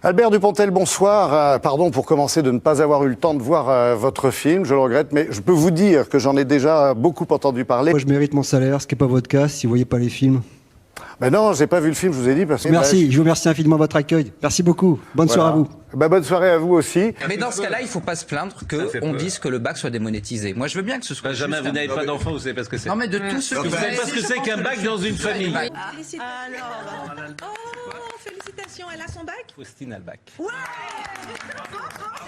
Albert Dupontel, bonsoir. Pardon pour commencer de ne pas avoir eu le temps de voir votre film, je le regrette, mais je peux vous dire que j'en ai déjà beaucoup entendu parler. Moi, je mérite mon salaire, ce qui n'est pas votre cas, si vous ne voyez pas les films. Ben non, j'ai pas vu le film, je vous ai dit. Parce que Merci, je vous remercie infiniment de votre accueil. Merci beaucoup. Bonne soirée à vous. Bonne soirée à vous aussi. Mais dans ce cas-là, il ne faut pas se plaindre qu'on dise que le bac soit démonétisé. Moi, je veux bien que ce soit. Benjamin, vous n'avez pas d'enfant, vous savez pas ce que c'est. Non, mais de tous ceux qui. Vous savez pas ce que c'est qu'un bac dans une famille. Félicitations, elle a son bac? Faustine a le bac.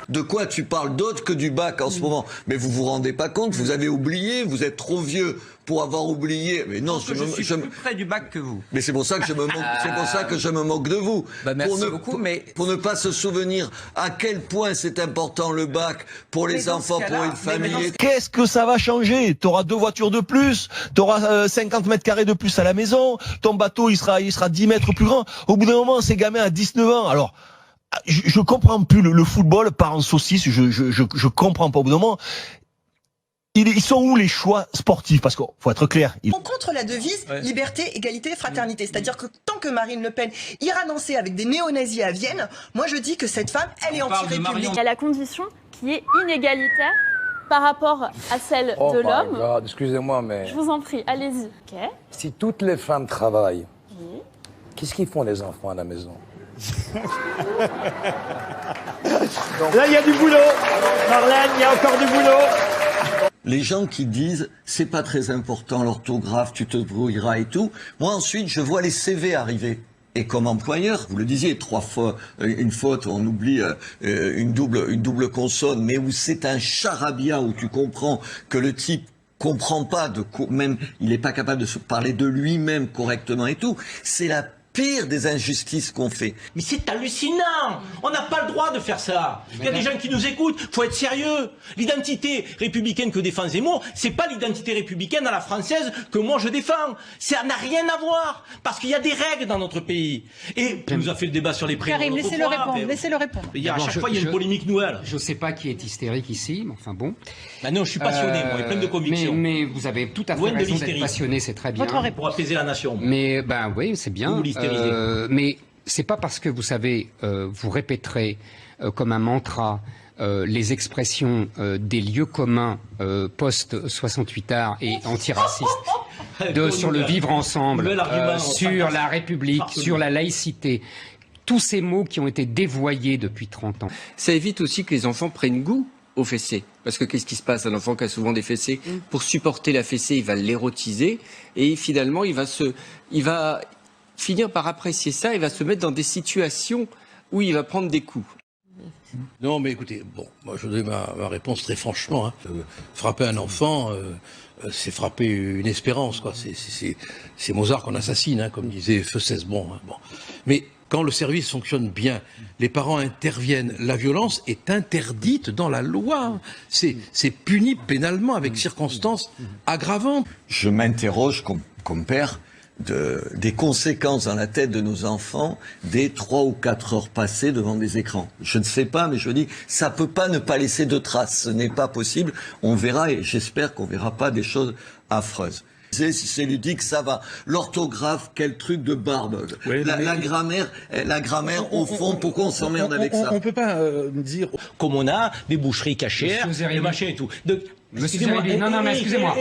De quoi tu parles d'autre que du bac en ce moment? Mais vous vous rendez pas compte, vous avez oublié, vous êtes trop vieux pour avoir oublié. Mais non, je suis plus près du bac que vous. Mais c'est pour ça que je me moque, c'est pour ça que je me moque de vous. Merci beaucoup, mais pour ne pas se souvenir à quel point c'est important le bac pour les enfants, pour une famille. Qu'est-ce que ça va changer? T'auras 2 voitures de plus, t'auras 50 mètres carrés de plus à la maison, ton bateau il sera 10 mètres plus grand. Au bout d'un moment, ces gamins à 19 ans, alors je comprends plus le football part en saucisse, je comprends pas au bout d'un moment. Ils sont où les choix sportifs? Parce qu'il faut être clair. On contre la devise liberté, égalité, fraternité. C'est-à-dire que tant que Marine Le Pen ira danser avec des néo-nazis à Vienne, moi je dis que cette femme, elle est anti-république. Il y a la condition qui est inégalitaire par rapport à celle de l'homme. Excusez-moi, mais... Je vous en prie, allez-y. Ok. Si toutes les femmes travaillent, qu'est-ce qu'ils font les enfants à la maison? Là, il y a du boulot. Marlène, il y a encore du boulot. Les gens qui disent c'est pas très important l'orthographe, tu te brouilleras et tout. Moi ensuite je vois les CV arriver. Et comme employeur, vous le disiez, 3 fois une faute, on oublie une double consonne, mais où c'est un charabia où tu comprends que le type comprend pas même il est pas capable de se parler de lui-même correctement et tout. C'est la pire des injustices qu'on fait. Mais c'est hallucinant. On n'a pas le droit de faire ça. Il y a des gens qui nous écoutent. Faut être sérieux. L'identité républicaine que défend Zemmour, c'est pas l'identité républicaine à la française que moi je défends. Ça n'a rien à voir. Parce qu'il y a des règles dans notre pays. Et on nous a fait le débat sur les prénoms. Karim, laissez-le répondre. Laissez-le répondre. À chaque fois, il y a une polémique nouvelle. Je sais pas qui est hystérique ici, mais enfin bon. Ben non, je suis passionné, moi, et plein de convictions. Mais vous avez tout à fait raison d'être passionné, c'est très bien. Pour apaiser la nation. Mais ben oui, c'est bien. Mais c'est pas parce que vous savez, vous répéterez comme un mantra les expressions des lieux communs post-68 art et antiracistes, sur le vivre ensemble, sur la République, sur la laïcité. Tous ces mots qui ont été dévoyés depuis 30 ans. Ça évite aussi que les enfants prennent goût aux fessées. Parce que qu'est-ce qui se passe? Un enfant qui a souvent des fessées, pour supporter la fessée, il va l'érotiser et finalement il va finir par apprécier ça, il va se mettre dans des situations où il va prendre des coups. Non, mais écoutez, bon, moi je donne ma réponse très franchement. Frapper un enfant, c'est frapper une espérance, quoi. C'est Mozart qu'on assassine, comme disait Feu Cesbron. Bon. Mais quand le service fonctionne bien, les parents interviennent, la violence est interdite dans la loi. C'est puni pénalement avec circonstances aggravantes. Je m'interroge comme père des conséquences dans la tête de nos enfants des 3 ou 4 heures passées devant des écrans. Je ne sais pas, mais je dis, ça peut pas ne pas laisser de traces. Ce n'est pas possible. On verra, et j'espère qu'on verra pas des choses affreuses. Si c'est ludique, ça va. L'orthographe, quel truc de barbe. Oui, la grammaire, au fond, pourquoi on s'emmerde avec ça? On peut pas dire, comme on a des boucheries cachères, des machins et tout. Monsieur Zeribi, non, mais excusez-moi.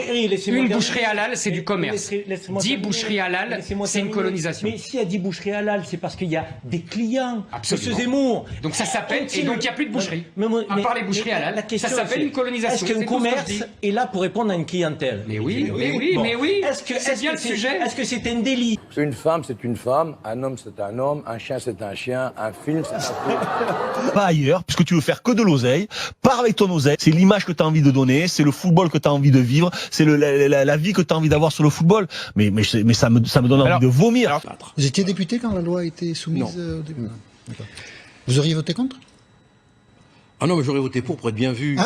Une boucherie halal, c'est du commerce. 10 boucheries halal, c'est une colonisation. Mais s'il y a 10 boucheries halal, c'est parce qu'il y a des clients. Absolument. Monsieur Zemmour. Donc ça s'appelle, et donc il n'y a plus de boucherie. À part les boucheries halal, ça s'appelle une colonisation. Est-ce qu'un commerce est là pour répondre à une clientèle? Mais oui. C'est bien le sujet. Est-ce que c'est un délit? Une femme, c'est une femme. Un homme, c'est un homme. Un chien, c'est un chien. Un film, c'est un film. Pas ailleurs, puisque tu veux faire que de l'oseille. Pars avec ton oseille. C'est l'image que tu as envie de donner, c'est le football que tu as envie de vivre, c'est la vie que tu as envie d'avoir sur le football. Mais ça me donne envie de vomir. Vous étiez député quand la loi a été soumise au début? D'accord. Vous auriez voté contre? Ah non, mais j'aurais voté pour être bien vu.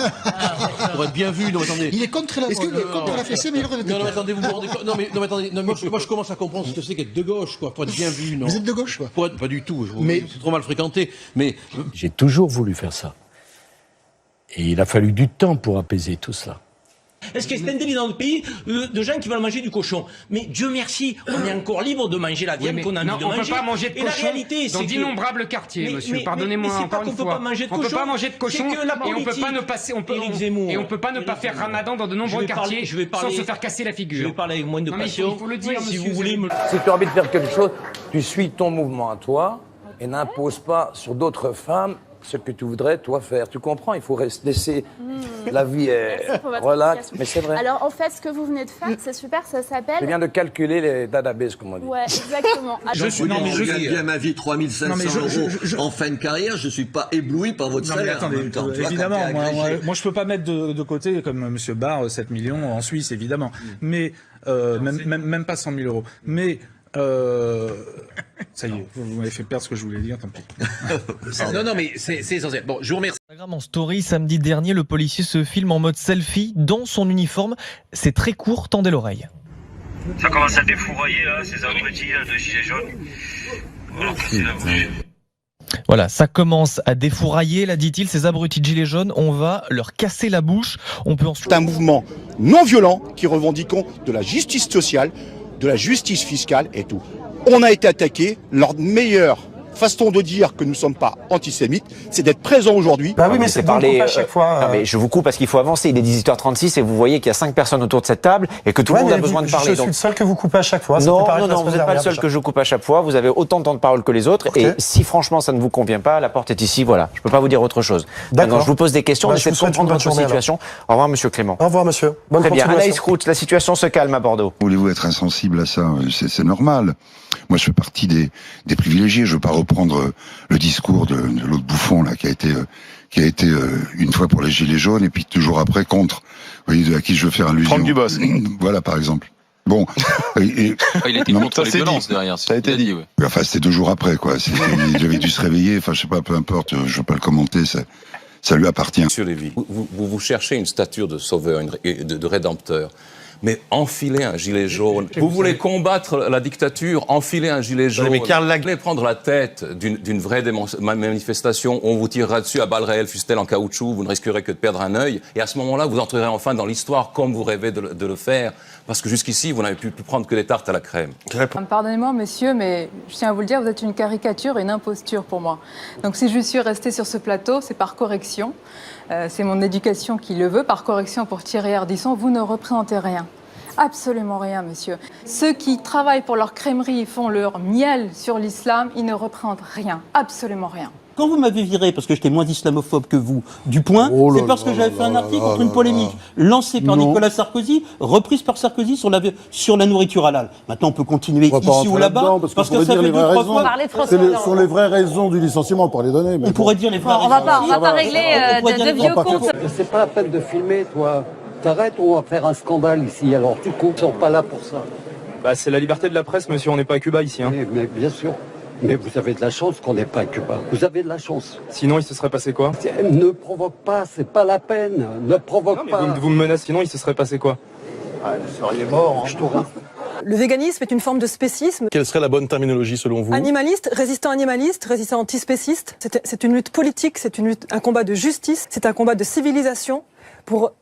Pour être bien vu. Non, attendez. Il est contre la, contre la fessée, mais il aurait voté non, attendez, vous vous rendez compte. Non, mais attendez. Non, moi, je commence à comprendre ce que c'est qu'être de gauche, quoi. Pour être bien vu, non. Vous êtes de gauche, quoi? Pour être, pas du tout. Mais c'est trop mal fréquenté. Mais j'ai toujours voulu faire ça. Et il a fallu du temps pour apaiser tout cela. Est-ce que c'est un délit dans notre pays de gens qui veulent manger du cochon? Mais Dieu merci, on est encore libre de manger la viande qu'on a envie de manger. On ne peut pas manger de cochon et la réalité, dans d'innombrables quartiers, monsieur. Pardonnez-moi encore une fois. On ne peut pas manger de cochon et on peut pas ne passer, on peut pas ne pas faire Ramadan dans de nombreux quartiers sans se faire casser la figure. Je vais parler avec moins de passion. Il faut le dire, si monsieur. vous voulez me... Si tu as envie de faire quelque chose, tu suis ton mouvement à toi et n'impose pas sur d'autres femmes ce que tu voudrais, toi, faire. Tu comprends? Il faut laisser la vie relax. Mais c'est vrai. Alors, en fait, ce que vous venez de faire, c'est super, ça s'appelle... Je viens de calculer les database, comme on dit. Ouais, exactement. Je gagne bien ma vie, 3 500 € en fin de carrière. Je suis pas ébloui par votre salaire. Attendez, en même temps. évidemment, moi, je peux pas mettre de côté, comme Monsieur Barr, 7 millions en Suisse, évidemment. Mais, même pas 100 000 €. Mais, ça y est, vous m'avez fait perdre ce que je voulais dire, tant pis. Non, mais c'est essentiel. Bon, je vous remercie. En story, samedi dernier, le policier se filme en mode selfie dans son uniforme. C'est très court, tendez l'oreille. Ça commence à défourailler, là, ces abrutis de gilets jaunes. Voilà, ça commence à défourailler, là dit-il, ces abrutis de gilets jaunes, on va leur casser la bouche. On peut ensuite... C'est un mouvement non violent qui revendiquons de la justice sociale, de la justice fiscale et tout. On a été attaqué, leur meilleure façon de dire que nous ne sommes pas antisémites, c'est d'être présent aujourd'hui. Bah oui, mais c'est parler à chaque fois. Non, mais je vous coupe parce qu'il faut avancer. Il est 18h36 et vous voyez qu'il y a 5 personnes autour de cette table et que tout le monde a besoin de parler. Je suis le seul que vous coupez à chaque fois. Non, vous n'êtes pas le seul que je coupe à chaque fois. Vous avez autant de temps de parole que les autres. Et si franchement ça ne vous convient pas, la porte est ici. Voilà, je peux pas vous dire autre chose. D'accord. Je vous pose des questions. Essayez de comprendre votre situation. Au revoir, Monsieur Clément. Au revoir, monsieur. Bonne Très bien. continuation. Anaïs Roux, la situation se calme à Bordeaux. Voulez-vous être insensible à ça? C'est normal. Moi, je fais partie des privilégiés. Je veux pas reprendre le discours de l'autre bouffon là qui a été une fois pour les gilets jaunes et puis toujours après contre. Vous voyez à qui je veux faire allusion? Franck Dubos. Voilà, par exemple. Bon. Il était contre les violences derrière. Ça a été dit. Ouais. Enfin, c'était 2 jours après, quoi. Il avait dû se réveiller. Enfin, je sais pas, peu importe. Je veux pas le commenter. Ça lui appartient. Monsieur Lévy, vous cherchez une stature de sauveur, de rédempteur. Mais enfilez un gilet jaune. Vous voulez combattre la dictature, enfilez un gilet jaune. Mais Karl Vous voulez prendre la tête d'une vraie manifestation, on vous tirera dessus à balles réelles, fût-elle en caoutchouc, vous ne risquerez que de perdre un œil. Et à ce moment-là, vous entrerez enfin dans l'histoire comme vous rêvez de le faire. Parce que jusqu'ici, vous n'avez pu prendre que des tartes à la crème. Pardonnez-moi, monsieur, mais je tiens à vous le dire, vous êtes une caricature et une imposture pour moi. Donc si je suis restée sur ce plateau, c'est par correction. C'est mon éducation qui le veut. Par correction, pour Thierry Ardisson, vous ne représentez rien. Absolument rien, monsieur. Ceux qui travaillent pour leur crèmerie et font leur miel sur l'islam, ils ne représentent rien. Absolument rien. Quand vous m'avez viré parce que j'étais moins islamophobe que vous, du point, c'est parce que j'avais fait un article contre une polémique lancée par Nicolas Sarkozy, reprise par Sarkozy sur la nourriture halal. Maintenant, on peut continuer ici ou là-bas, parce que ça fait 2-3 fois. Ce sont les vraies raisons du licenciement, pour les donner. On pourrait dire les vraies raisons. On va pas régler de vieux comptes. C'est pas la peine de filmer, toi. T'arrêtes ou on va faire un scandale ici, alors tu coupes, ils sont pas là pour ça. Bah, c'est la liberté de la presse, monsieur, on n'est pas à Cuba ici. Hein. Mais bien sûr. Mais vous avez de la chance qu'on n'est pas à Cuba. Vous avez de la chance. Sinon, il se serait passé quoi? Ne provoque pas, c'est pas la peine. Ne provoque pas. Vous me menacez, sinon il se serait passé quoi? Il est mort, hein. Je t'aurais. Le véganisme est une forme de spécisme. Quelle serait la bonne terminologie selon vous? Animaliste, résistant antispéciste. C'est une lutte politique, c'est un combat de justice, c'est un combat de civilisation pour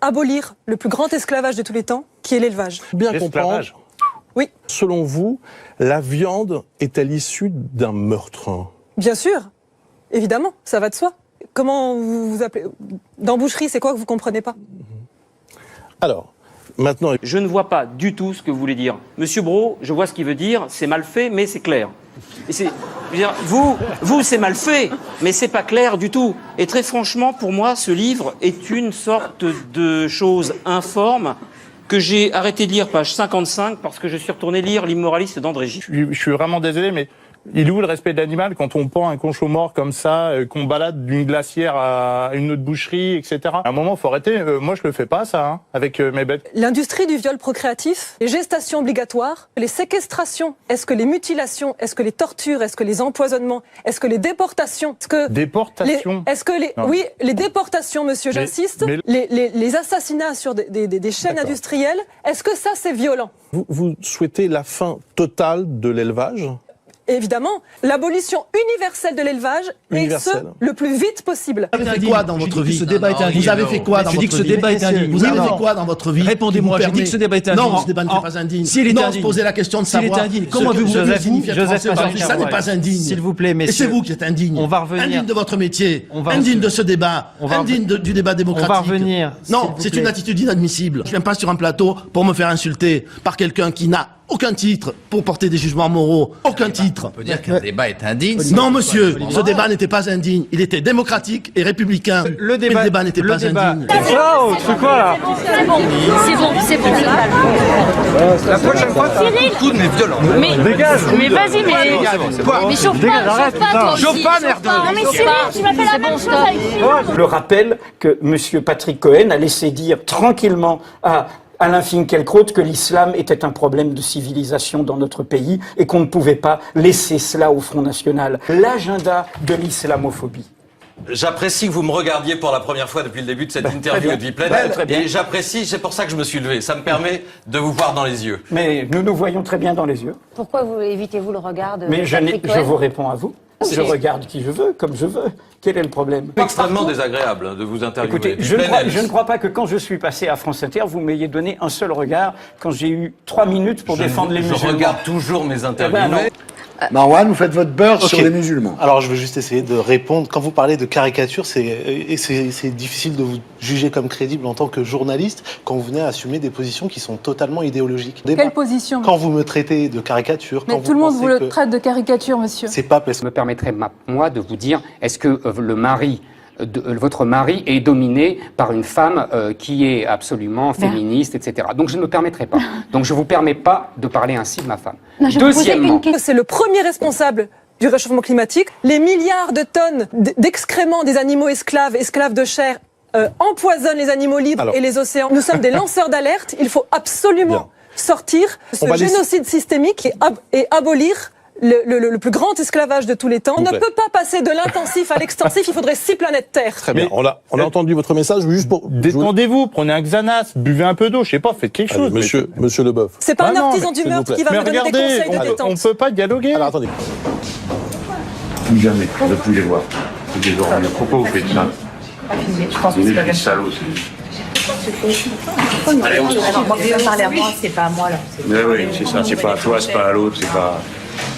abolir le plus grand esclavage de tous les temps, qui est l'élevage. Bien comprendre. Oui. Selon vous, la viande est-elle issue d'un meurtre? Bien sûr, évidemment, ça va de soi. Comment vous appelez? Dans boucherie, c'est quoi que vous comprenez pas? Alors, maintenant... Je ne vois pas du tout ce que vous voulez dire. Monsieur Brault, je vois ce qu'il veut dire, c'est mal fait, mais c'est clair. Et je veux dire, vous, c'est mal fait, mais c'est pas clair du tout. Et très franchement, pour moi, ce livre est une sorte de chose informe que j'ai arrêté de lire, page 55, parce que je suis retourné lire L'immoraliste d'André Gide. Je suis vraiment désolé, mais il est où le respect de l'animal quand on pend un concho mort comme ça, qu'on balade d'une glacière à une autre boucherie, etc. À un moment, il faut arrêter. Moi, je le fais pas, ça, hein, avec mes bêtes. L'industrie du viol procréatif, les gestations obligatoires, les séquestrations, est-ce que les mutilations, est-ce que les tortures, est-ce que les empoisonnements, est-ce que les déportations, Déportations Oui, les déportations, monsieur, j'insiste, les assassinats sur des chaînes industrielles, est-ce que ça, c'est violent? Vous souhaitez la fin totale de l'élevage? évidemment, l'abolition universelle de l'élevage et ce, le plus vite possible. Vous avez fait quoi dans votre vie? Ce débat est indigne. Vous avez fait quoi dans votre vie? Je dis que ce débat est indigne. Vous avez fait quoi dans votre vie? Répondez-moi, j'ai dit que ce débat est indigne. Non, ce débat n'est pas indigne. S'il est non, indigne. se poser la question de savoir. S'il est indigne. Comment vous signifier français aujourd'hui? Ça n'est pas indigne. S'il vous plaît, messieurs. Et c'est vous qui êtes indigne. On va revenir. Indigne de votre métier. Indigne de ce débat. Indigne du débat démocratique. On va revenir. Non, c'est une attitude inadmissible. Je viens pas sur un plateau pour me faire insulter par quelqu'un qui n'a aucun titre pour porter des jugements moraux. Aucun titre. On peut dire qu'un débat est indigne. Non, monsieur, ce débat n'était pas indigne. Il était démocratique et républicain. Le débat n'était pas indigne. C'est quoi là? C'est bon. La prochaine fois, Cyril, mais violent. Mais vas-y, mais chauffe pas, Chauffe pas, merde. Non mais Cyril, tu m'as fait la même chose avec Cyril. Le rappel que M. Patrick Cohen a laissé dire tranquillement à Alain Finkielkraut que l'islam était un problème de civilisation dans notre pays et qu'on ne pouvait pas laisser cela au Front National. L'agenda de l'islamophobie. J'apprécie que vous me regardiez pour la première fois depuis le début de cette interview de Vie pleine. Et j'apprécie, c'est pour ça que je me suis levé. Ça me permet de vous voir dans les yeux. Mais nous nous voyons très bien dans les yeux. Pourquoi évitez-vous le regard de Mais je vous réponds à vous. Je regarde qui je veux, comme je veux. Quel est le problème? C'est extrêmement désagréable de vous interviewer. Écoutez, je ne crois pas que quand je suis passé à France Inter, vous m'ayez donné un seul regard quand j'ai eu 3 minutes pour défendre les musulmans. Je regarde toujours mes interviewés. Marwan, vous faites votre beurre sur les musulmans. Alors je veux juste essayer de répondre. Quand vous parlez de caricature, c'est difficile de vous juger comme crédible en tant que journaliste quand vous venez à assumer des positions qui sont totalement idéologiques. Quelle position? Quand vous me traitez de caricature, Mais quand tout le monde vous le traite de caricature, monsieur. C'est pas parce que... Me permettrait, moi, de vous dire, est-ce que votre mari est dominé par une femme qui est absolument féministe, etc. Donc je ne me permettrai pas. Donc je ne vous permets pas de parler ainsi de ma femme. Deuxièmement, c'est le premier responsable du réchauffement climatique. Les milliards de tonnes d'excréments des animaux esclaves de chair, empoisonnent les animaux libres et les océans. Nous sommes des lanceurs d'alerte. Il faut absolument sortir ce génocide systémique et abolir le plus grand esclavage de tous les temps. On ne peut pas passer de l'intensif à l'extensif, il faudrait 6 planètes Terre. Très bien, on a entendu votre message, juste pour... Détendez-vous, prenez un Xanax, buvez un peu d'eau, je sais pas, faites quelque chose. Monsieur Leboeuf. C'est pas un artisan du meurtre qui va me donner des conseils de détente. On peut pas dialoguer. Alors attendez. Plus jamais, ne plus les voir. Désormais, pourquoi vous faites ça? Je pense que c'est pas salaud, Allez, on va parler à moi, c'est pas à moi là. Mais oui, c'est ça, c'est pas à toi, c'est pas à l'autre, c'est pas...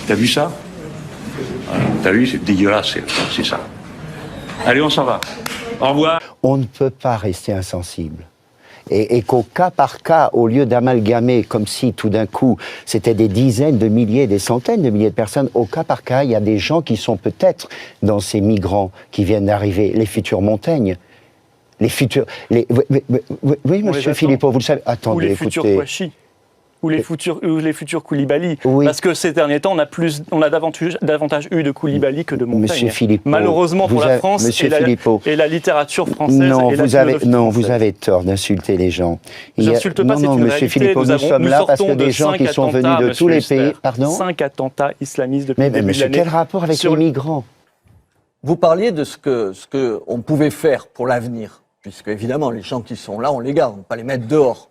T'as vu ça? T'as vu, c'est dégueulasse, c'est ça. Allez, on s'en va. Au revoir. On ne peut pas rester insensible. Et qu'au cas par cas, au lieu d'amalgamer comme si tout d'un coup c'était des dizaines de milliers, des centaines de milliers de personnes, au cas par cas, il y a des gens qui sont peut-être dans ces migrants qui viennent d'arriver, les futurs Montaigne. Les futurs... Oui, monsieur Philippot, vous le savez. Attendez, ou les futurs Kouachi, ou les futurs Koulibaly. Oui. Parce que ces derniers temps, on a davantage eu de Koulibaly que de Montaigne. Monsieur Philippot, malheureusement pour la France et la littérature française. Vous avez tort d'insulter les gens. J'insulte pas, c'est une monsieur réalité. Philippot, nous sommes là parce que des gens qui sont venus de tous les pays... Pardon ? 5 attentats islamistes depuis le début de l'année. Quel rapport avec les migrants ? Vous parliez de ce que on pouvait faire pour l'avenir. Puisque, évidemment, les gens qui sont là, on les garde, on ne peut pas les mettre dehors.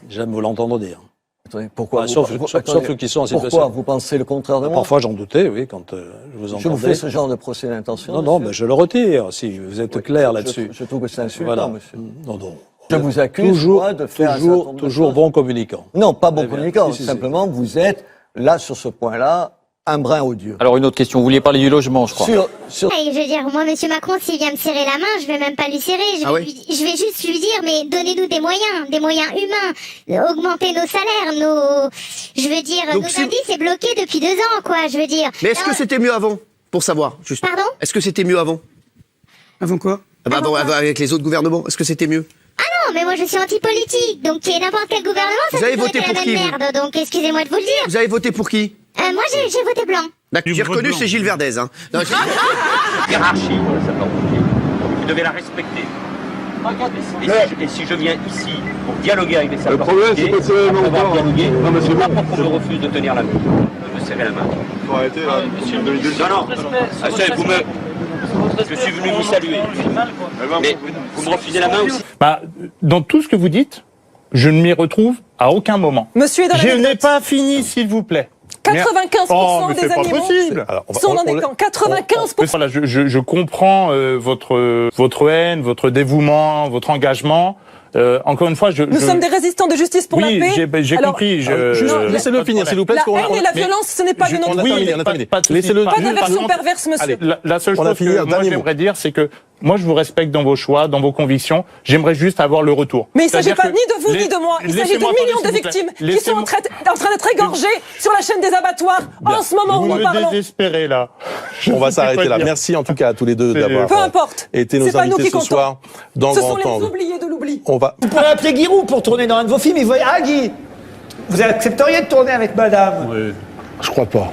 J'aime vous l'entendre dire. Attendez, pourquoi sauf ceux qui sont en situation. Pourquoi vous pensez le contraire de moi? Parfois, j'en doutais, oui, quand je vous entendais. Je vous fais ce genre de procès d'intention. Non, mais je le retire, si vous êtes clair là-dessus. Je trouve que c'est insultant, monsieur. Non. Je vous accuse, moi, de faire toujours bon communicant. Non, pas bon communicant. Simplement, vous êtes, là, sur ce point-là, un brin odieux. Alors une autre question, vous vouliez parler du logement, je crois. Je veux dire, moi, monsieur Macron, s'il vient me serrer la main, je vais même pas lui serrer. Je vais juste lui dire, mais donnez-nous des moyens humains, augmenter nos salaires, je veux dire, donc, nos indices est bloqué depuis 2 ans, quoi, je veux dire. Mais est-ce que c'était mieux avant, pour savoir, juste. Pardon? Est-ce que c'était mieux avant? Avant quoi? Avant, avec les autres gouvernements, est-ce que c'était mieux? Ah non, mais moi je suis anti-politique, donc n'importe quel gouvernement, ça peut être la même merde, donc excusez-moi de vous le dire. Vous avez voté pour qui? Moi j'ai voté blanc. D'accord, j'ai reconnu, c'est Gilles Verdez. Hein. Hiérarchie pour les sapeurs-pompiers. Vous devez la respecter. Et si je viens ici pour dialoguer avec les sapeurs-pompiers, après avoir dialogué, c'est pas pour qu'on me refuse de tenir la main. De me serrer la main. Faut arrêter là. Je suis venu vous saluer. Mais vous me refusez la main aussi. Dans tout ce que vous dites, je ne m'y retrouve à aucun moment. Monsieur est dans la Je n'ai pas fini, s'il vous plaît. 95% des animaux sont dans des camps. 95%. Voilà, je comprends votre haine, votre dévouement, votre engagement. Encore une fois, nous sommes des résistants de justice pour la paix. J'ai compris. Laissez-le finir, s'il vous plaît. La haine et la violence, ce n'est pas de notre côté. Laissez-le. Pas d'aversion perverse, monsieur. La seule chose que moi j'aimerais dire, c'est que moi, je vous respecte dans vos choix, dans vos convictions. J'aimerais juste avoir le retour. Mais il ne s'agit pas ni de vous ni de moi. Il s'agit de millions de victimes qui sont en train d'être égorgées sur la chaîne des abattoirs en ce moment où nous parlons. Vous me désespérez, là. On va s'arrêter là. Merci en tout cas à tous les deux d'avoir été nos invités ce soir dans Grand Angle. Ce sont les oubliés de l'oubli. Vous pourrez appeler Giroud pour tourner dans un de vos films. Il va dire, ah Guy, vous accepteriez de tourner avec madame? Oui. Je crois pas.